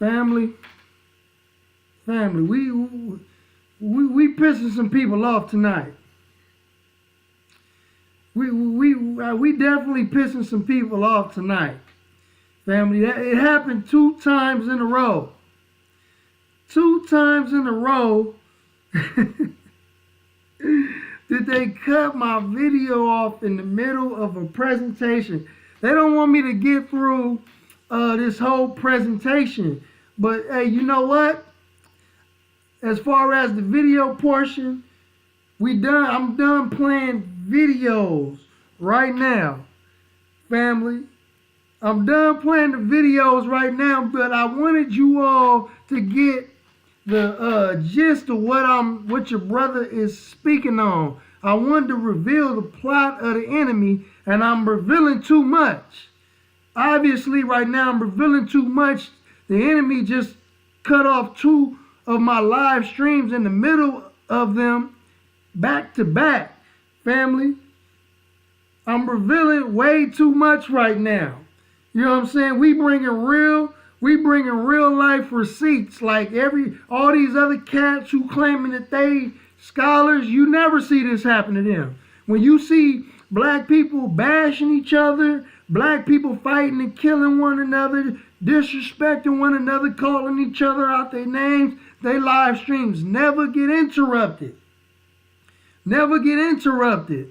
Family, family, we pissing some people off tonight. We definitely pissing some people off tonight. Family, it happened 2 times in a row. 2 times in a row did they cut my video off in the middle of a presentation. They don't want me to get through this whole presentation. But hey, you know what? As far as the video portion, I'm done playing videos right now. Family, I'm done playing the videos right now, but I wanted you all to get the gist of what your brother is speaking on. I wanted to reveal the plot of the enemy, and I'm revealing too much. Obviously, right now I'm revealing too much. The enemy just cut off 2 of my live streams in the middle of them, back to back. Family, I'm revealing way too much right now. You know what I'm saying? We bringing real life receipts, like all these other cats who claiming that they scholars. You never see this happen to them. When you see black people bashing each other, black people fighting and killing one another, disrespecting one another, calling each other out their names, they live streams never get interrupted. Never get interrupted.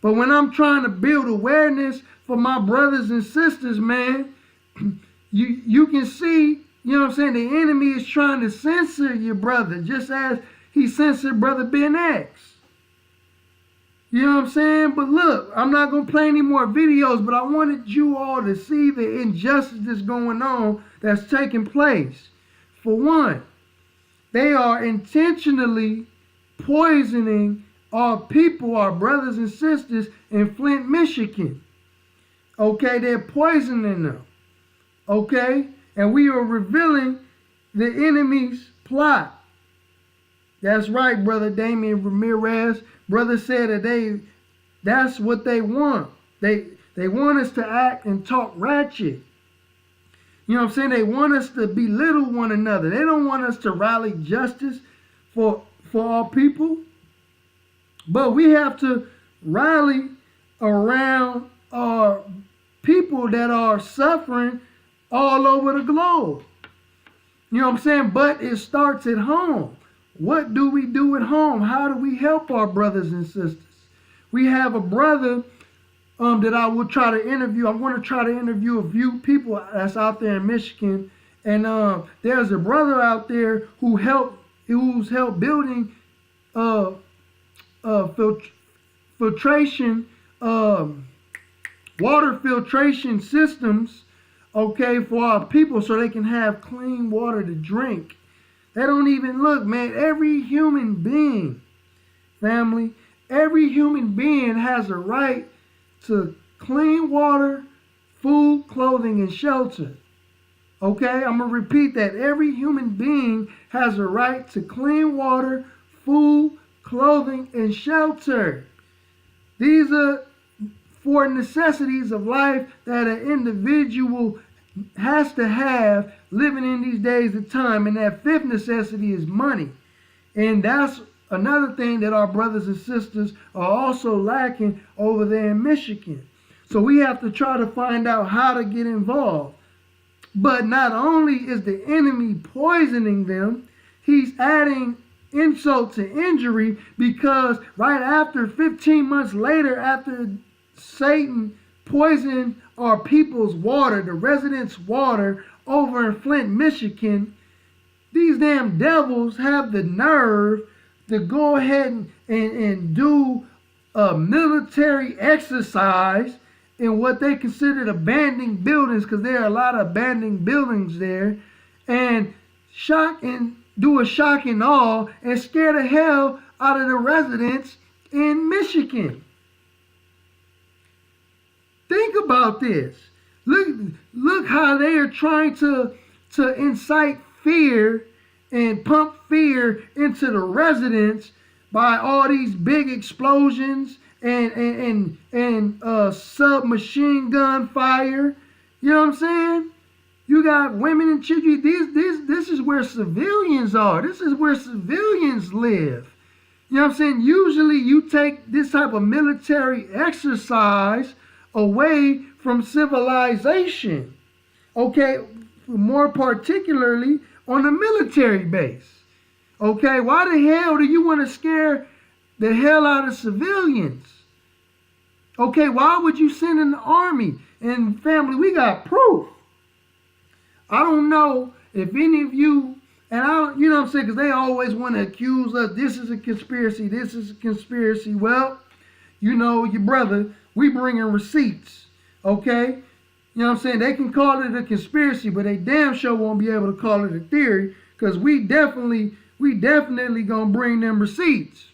But when I'm trying to build awareness for my brothers and sisters, man, you can see, you know what I'm saying, the enemy is trying to censor your brother, just as he censored Brother Ben X. You know what I'm saying? But look, I'm not going to play any more videos, but I wanted you all to see the injustice that's going on, that's taking place. For one, they are intentionally poisoning our people, our brothers and sisters in Flint, Michigan. Okay, they're poisoning them. Okay, and we are revealing the enemy's plot. That's right, Brother Damian Ramirez. Brother said that that's what they want. They want us to act and talk ratchet. You know what I'm saying? They want us to belittle one another. They don't want us to rally justice for our people. But we have to rally around our people that are suffering all over the globe. You know what I'm saying? But it starts at home. What do we do at home? How do we help our brothers and sisters? We have a brother that I will try to interview. I want to try to interview a few people that's out there in Michigan. And there's a brother out there who's helped building filtration, water filtration systems, okay, for our people so they can have clean water to drink. They don't even look, man. Every human being, family, every human being has a right to clean water, food, clothing, and shelter. Okay, I'm going to repeat that. Every human being has a right to clean water, food, clothing, and shelter. These are 4 necessities of life that an individual has to have living in these days of time. And that 5th necessity is money. And that's another thing that our brothers and sisters are also lacking over there in Michigan. So we have to try to find out how to get involved. But not only is the enemy poisoning them, he's adding insult to injury, because right after 15 months later, after Satan poisoned our people's water, the residents' water over in Flint, Michigan, these damn devils have the nerve to go ahead and do a military exercise in what they considered abandoned buildings, because there are a lot of abandoned buildings there, and do a shock and awe and scare the hell out of the residents in Michigan. Think about this. Look how they are trying to incite fear and pump fear into the residents by all these big explosions and submachine gun fire. You know what I'm saying? You got women and children. This is where civilians are. This is where civilians live. You know what I'm saying? Usually you take this type of military exercise away from civilization. Okay, more particularly on a military base. Okay, why the hell do you want to scare the hell out of civilians? Okay, why would you send in the army? And family, we got proof. I don't know if any of you, and you know what I'm saying, because they always want to accuse us, this is a conspiracy, this is a conspiracy. Well, you know, your brother, we bringing receipts, okay? You know what I'm saying? They can call it a conspiracy, but they damn sure won't be able to call it a theory, because we definitely gonna bring them receipts.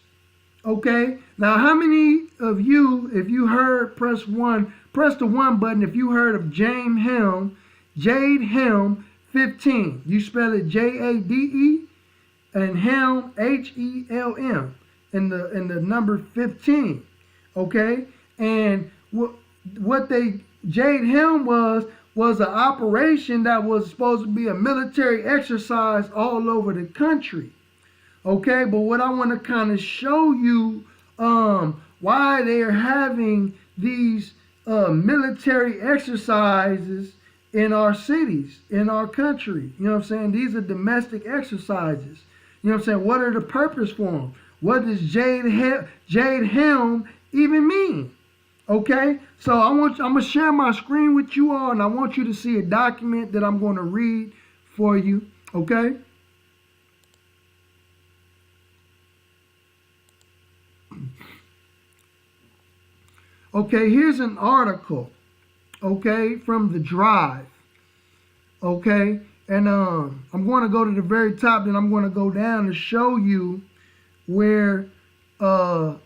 Okay? Now, how many of you, if you heard, press the 1 button if you heard of Jade Helm 15. You spell it Jade and Helm HELM and the number 15. Okay? And Jade Helm was an operation that was supposed to be a military exercise all over the country. Okay, but what I want to kind of show you why they are having these military exercises in our cities, in our country. You know what I'm saying? These are domestic exercises. You know what I'm saying? What are the purpose for them? What does Jade Helm even mean? Okay, so I'm gonna share my screen with you all, and I want you to see a document that I'm going to read for you. Okay. Okay, here's an article, okay, from the Drive, okay, and I'm going to go to the very top, then I'm going to go down to show you where the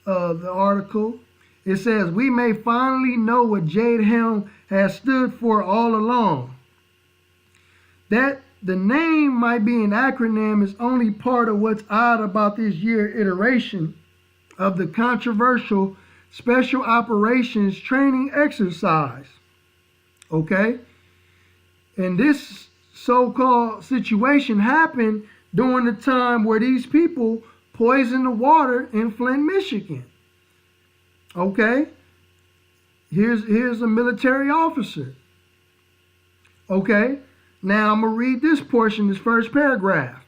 article, it says, we may finally know what Jade Helm has stood for all along. That the name might be an acronym is only part of what's odd about this year iteration of the controversial Special Operations Training Exercise. Okay? And this so-called situation happened during the time where these people poisoned the water in Flint, Michigan. Okay? Here's a military officer. Okay? Now I'm going to read this portion, this first paragraph.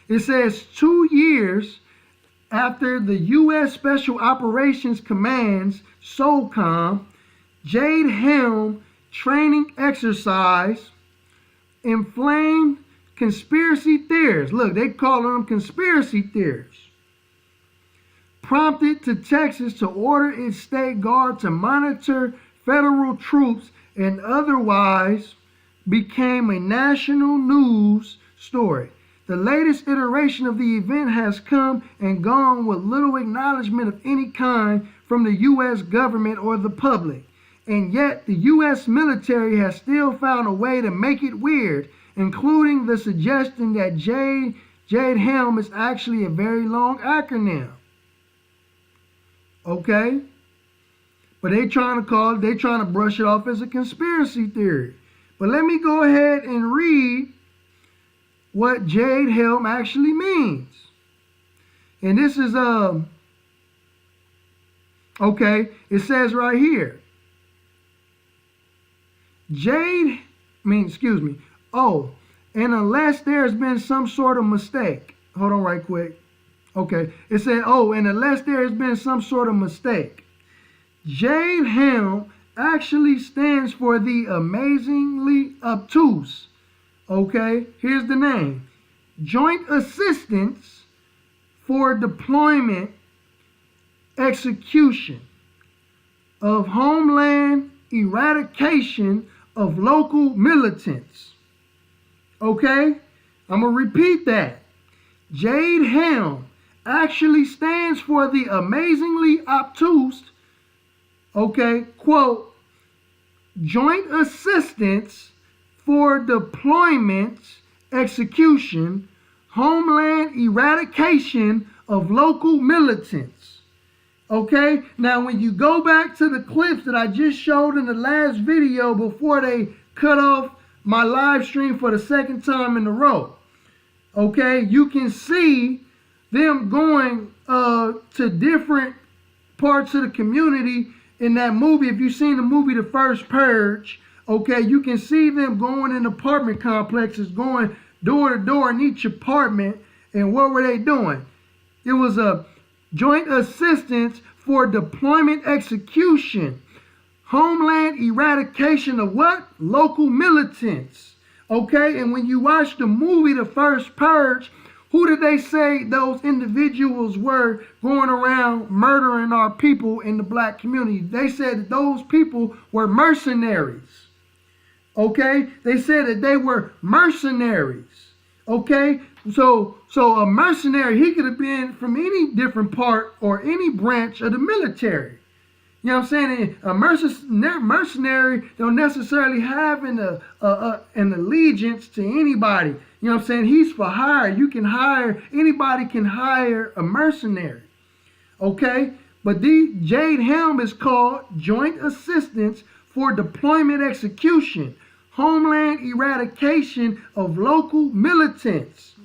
It says 2 years after the U.S. Special Operations Command's SOCOM Jade Helm training exercise inflamed conspiracy theories. Look, they call them conspiracy theories. Prompted to Texas to order its state guard to monitor federal troops and otherwise became a national news story. The latest iteration of the event has come and gone with little acknowledgement of any kind from the U.S. government or the public. And yet the U.S. military has still found a way to make it weird, including the suggestion that Jade Helm is actually a very long acronym. Okay? But they trying to brush it off as a conspiracy theory. But let me go ahead and read what Jade Helm actually means. And this is okay, it says right here. And unless there's been some sort of mistake. Hold on right quick. Okay, it said, and unless there has been some sort of mistake. Jade Helm actually stands for the amazingly obtuse. Okay, here's the name. Joint Assistance for Deployment Execution of Homeland Eradication of Local Militants. Okay, I'm going to repeat that. Jade Helm actually stands for the amazingly obtuse, okay, quote, Joint Assistance for Deployment, Execution, Homeland Eradication of Local Militants. Okay? Now, when you go back to the clips that I just showed in the last video before they cut off my live stream for the second time in a row. Okay, you can see them going to different parts of the community in that movie. If you've seen the movie The First Purge, okay, you can see them going in apartment complexes, going door to door in each apartment. And what were they doing? It was a joint assistance for deployment execution, homeland eradication of what? Local militants. Okay, and when you watch the movie The First Purge, who did they say those individuals were going around murdering our people in the black community? They said that those people were mercenaries. Okay, they said that they were mercenaries. Okay, so a mercenary, he could have been from any different part or any branch of the military. You know what I'm saying? A mercenary don't necessarily have an allegiance to anybody. You know what I'm saying? He's for hire. You can hire, anybody can hire a mercenary. Okay? But the Jade Helm is called Joint Assistance for Deployment Execution, Homeland Eradication of Local Militants.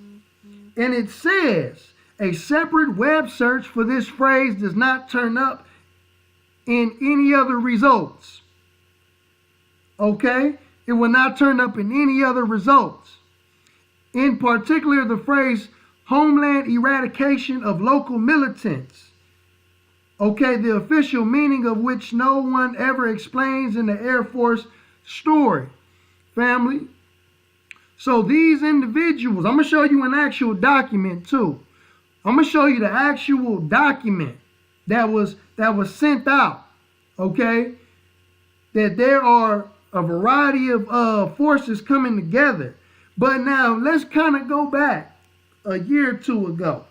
And it says, a separate web search for this phrase does not turn up in any other results. Okay? It will not turn up in any other results. In particular, the phrase homeland eradication of local militants. Okay, the official meaning of which no one ever explains in the Air Force story. Family. So these individuals, I'm going to show you an actual document too. I'm going to show you the actual document that was sent out, okay? That there are a variety of forces coming together. But now let's kind of go back a year or two ago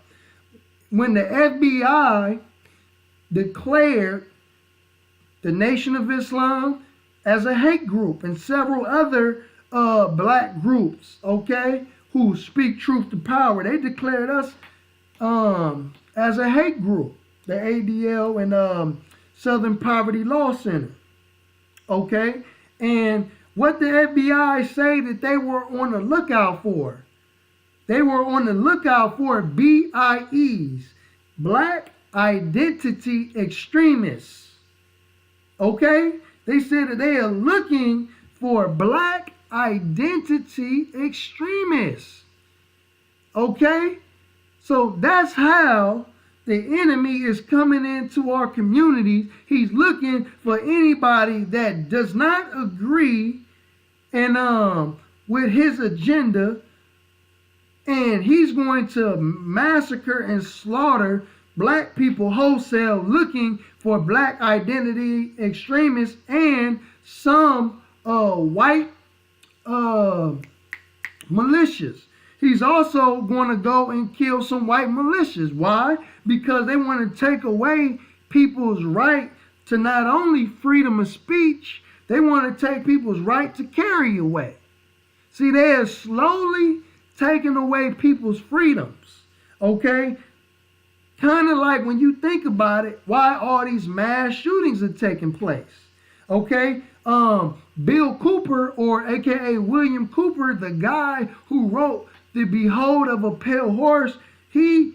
when the FBI declared the Nation of Islam as a hate group and several other black groups, okay, who speak truth to power. They declared us as a hate group. The ADL and Southern Poverty Law Center. Okay? And what the FBI say that they were on the lookout for? They were on the lookout for BIEs, Black Identity Extremists. Okay? They said that they are looking for Black Identity Extremists. Okay? So that's how the enemy is coming into our communities. He's looking for anybody that does not agree and with his agenda, and he's going to massacre and slaughter black people wholesale, looking for Black identity extremists and some white militias. He's also going to go and kill some white militias. Why? Because they want to take away people's right to not only freedom of speech, they want to take people's right to carry away. See, they are slowly taking away people's freedoms. Okay? Kind of like when you think about it, why all these mass shootings are taking place. Okay? Bill Cooper, or aka William Cooper, the guy who wrote The Behold of a Pale Horse, he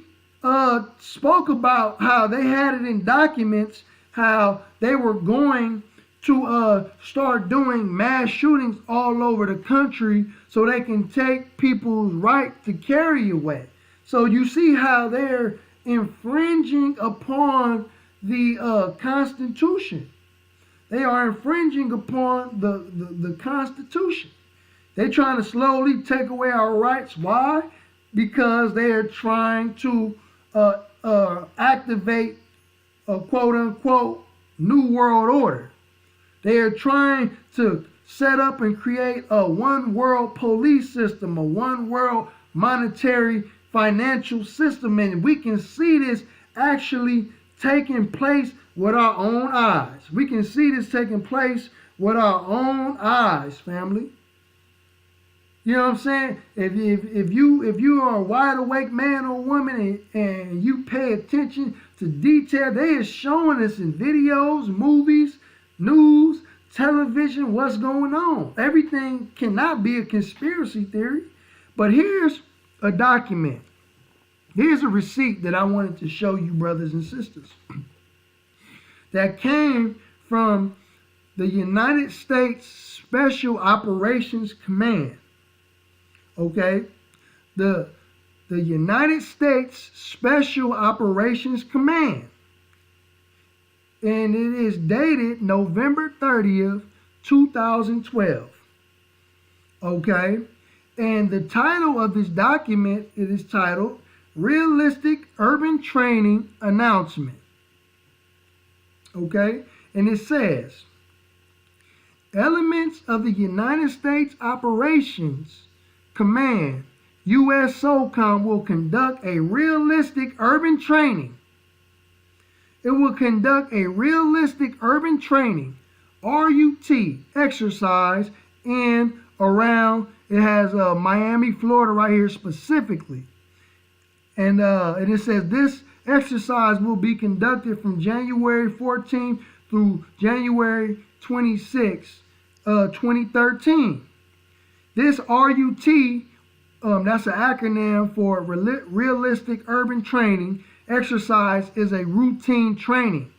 spoke about how they had it in documents, how they were going to start doing mass shootings all over the country so they can take people's right to carry away. So you see how they're infringing upon the Constitution. They are infringing upon the Constitution. They're trying to slowly take away our rights. Why? Because they are trying to activate a quote-unquote New World Order. They are trying to set up and create a one world police system, a one world monetary financial system. And we can see this actually taking place with our own eyes. We can see this taking place with our own eyes, family. You know what I'm saying? If you are a wide awake man or woman and you pay attention to detail, they are showing us in videos, movies, news, television, what's going on. Everything cannot be a conspiracy theory. But here's a document. Here's a receipt that I wanted to show you, brothers and sisters, that came from the United States Special Operations Command. Okay? The United States Special Operations Command. And it is dated November 30th, 2012. Okay? And the title of this document, it is titled Realistic Urban Training Announcement. Okay? And it says, elements of the United States Operations Command, U.S. SOCOM, will conduct a realistic urban training. It will conduct a realistic urban training, RUT, exercise in around, it has Miami, Florida right here specifically. And it says this exercise will be conducted from January 14th through January 26, 2013. This RUT, that's an acronym for Realistic Urban Training exercise, is a routine training.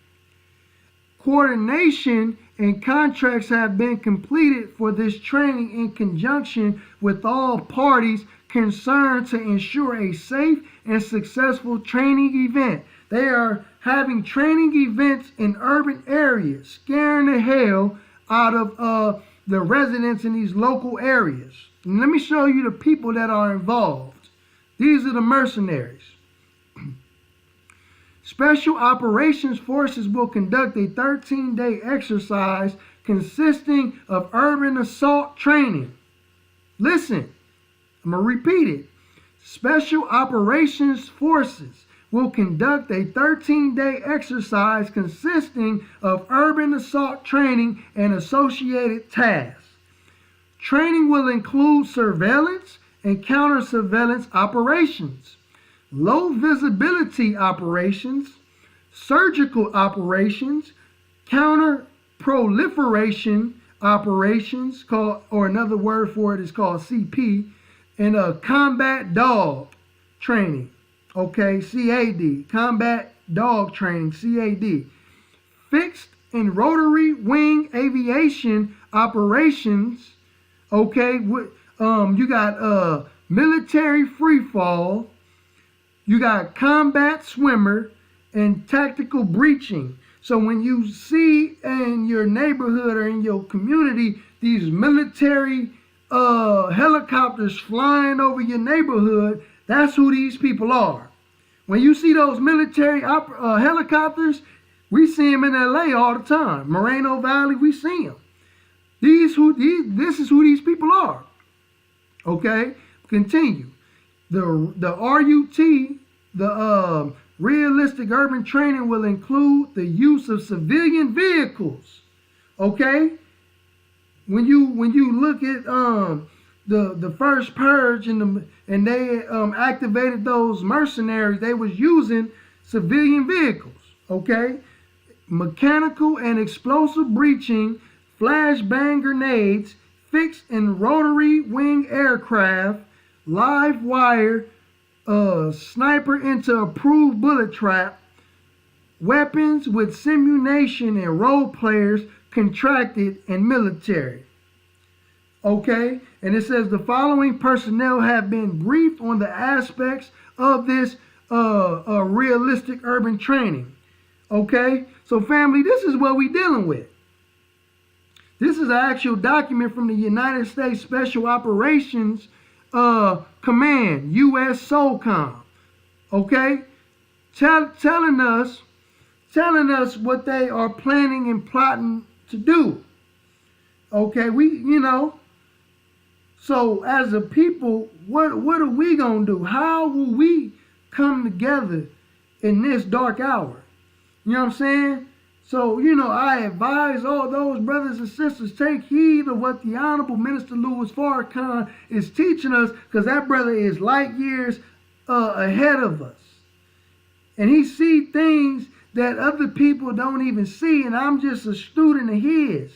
Coordination and contracts have been completed for this training in conjunction with all parties concerned to ensure a safe and successful training event. They are having training events in urban areas, scaring the hell out of the residents in these local areas. And let me show you the people that are involved. These are the mercenaries. Special Operations Forces will conduct a 13-day exercise consisting of urban assault training. Listen, I'm going to repeat it. Special Operations Forces will conduct a 13-day exercise consisting of urban assault training and associated tasks. Training will include surveillance and counter-surveillance operations, low visibility operations, surgical operations, counter proliferation operations, or another word for it is called CP, and combat dog training. Okay, CAD, combat dog training, CAD. Fixed and rotary wing aviation operations. Okay, you got military free fall. You got combat swimmer and tactical breaching. So when you see in your neighborhood or in your community these military helicopters flying over your neighborhood, that's who these people are. When you see those military helicopters, we see them in LA all the time. Moreno Valley, we see them. This is who these people are. Okay, continue. The RUT, the realistic urban training, will include the use of civilian vehicles. Okay, when you look at the first purge and they activated those mercenaries, they was using civilian vehicles. Okay, mechanical and explosive breaching, flashbang grenades, fixed and rotary wing aircraft, live wire, sniper into approved bullet trap, weapons with simulation and role players, contracted and military. Okay, and it says the following personnel have been briefed on the aspects of this realistic urban training. Okay, so family, this is what we dealing with. This is an actual document from the United States Special Operations Command, U.S. SOCOM. Okay, telling us what they are planning and plotting to do. Okay, so as a people, what are we gonna do? How will we come together in this dark hour? You know what I'm saying? So, I advise all those brothers and sisters, take heed of what the Honorable Minister Louis Farrakhan is teaching us, because that brother is light years ahead of us. And he sees things that other people don't even see, and I'm just a student of his.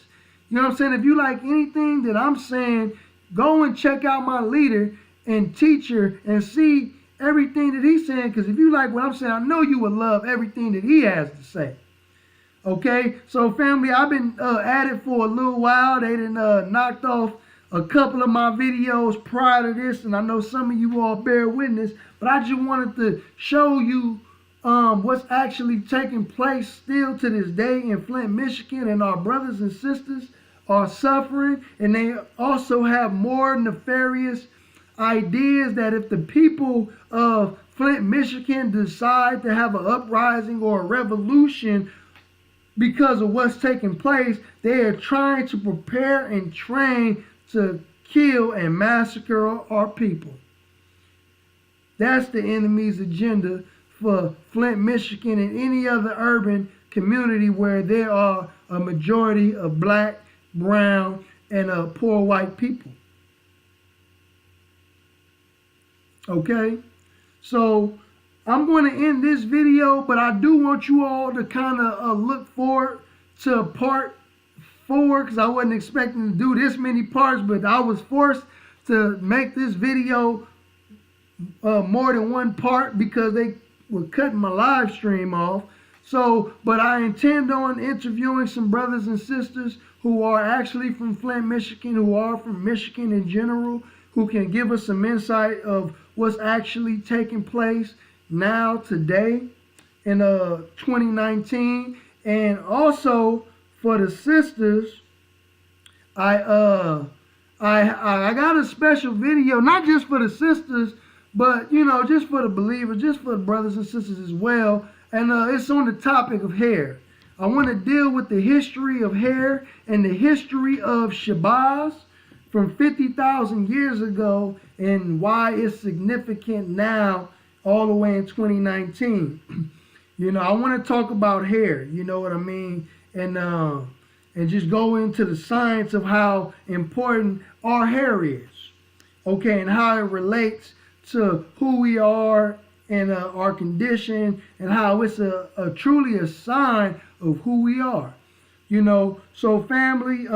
You know what I'm saying? If you like anything that I'm saying, go and check out my leader and teacher and see everything that he's saying. Because if you like what I'm saying, I know you would love everything that he has to say. Okay, so family, I've been at it for a little while. They done knocked off a couple of my videos prior to this, and I know some of you all bear witness, but I just wanted to show you what's actually taking place still to this day in Flint, Michigan, and our brothers and sisters are suffering, and they also have more nefarious ideas that if the people of Flint, Michigan decide to have an uprising or a revolution because of what's taking place, they are trying to prepare and train to kill and massacre our people. That's the enemy's agenda for Flint, Michigan, and any other urban community where there are a majority of black, brown, and poor white people. Okay? So I'm going to end this video, but I do want you all to kind of look forward to part 4, because I wasn't expecting to do this many parts, but I was forced to make this video more than one part because they were cutting my live stream off. So, but I intend on interviewing some brothers and sisters who are actually from Flint, Michigan, who are from Michigan in general, who can give us some insight of what's actually taking place now, today, in 2019. And also for the sisters, I got a special video, not just for the sisters, but you know, just for the believers, just for the brothers and sisters as well. And it's on the topic of hair. I want to deal with the history of hair and the history of Shabazz from 50,000 years ago and why it's significant now all the way in 2019. You know, I want to talk about hair, you know what I mean? And just go into the science of how important our hair is, okay, and how it relates to who we are and our condition, and how it's truly a sign of who we are, you know. So family,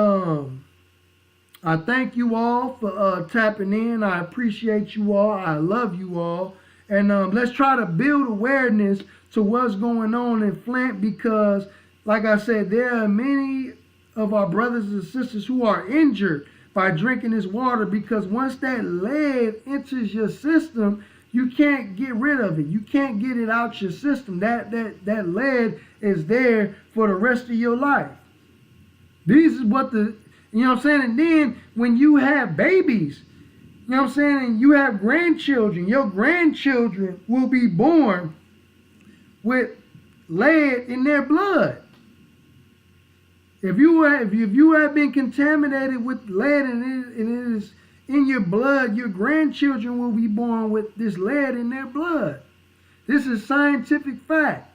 I thank you all for tapping in. I appreciate you all. I love you all. And let's try to build awareness to what's going on in Flint, because like I said, there are many of our brothers and sisters who are injured by drinking this water, because once that lead enters your system, you can't get rid of it. You can't get it out your system. That lead is there for the rest of your life. This is what you know what I'm saying? And then when you have babies, you know what I'm saying, and you have grandchildren, your grandchildren will be born with lead in their blood. If you have been contaminated with lead and it is in your blood, your grandchildren will be born with this lead in their blood. This is scientific fact.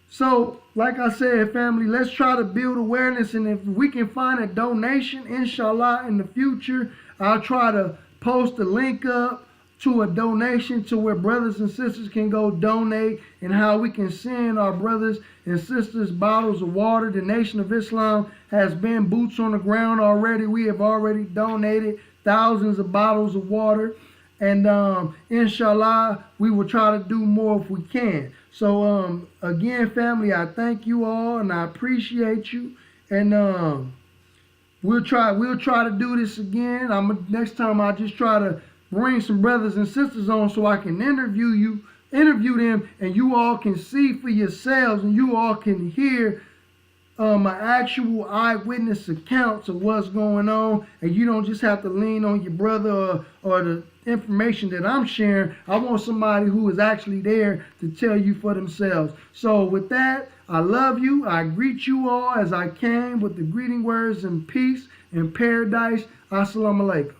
So, like I said, family, let's try to build awareness, and if we can find a donation, inshallah, in the future, I'll try to post a link up to a donation to where brothers and sisters can go donate, and how we can send our brothers and sisters bottles of water. The Nation of Islam has been boots on the ground already. We have already donated thousands of bottles of water, and inshallah, we will try to do more if we can. So again, family, I thank you all and I appreciate you, and we'll try to do this again. Next time I'll just try to bring some brothers and sisters on so I can interview them, and you all can see for yourselves, and you all can hear my actual eyewitness accounts of what's going on, and you don't just have to lean on your brother or the information that I'm sharing. I want somebody who is actually there to tell you for themselves. So with that, I love you. I greet you all as I came with the greeting words and peace and paradise. Assalamu alaikum.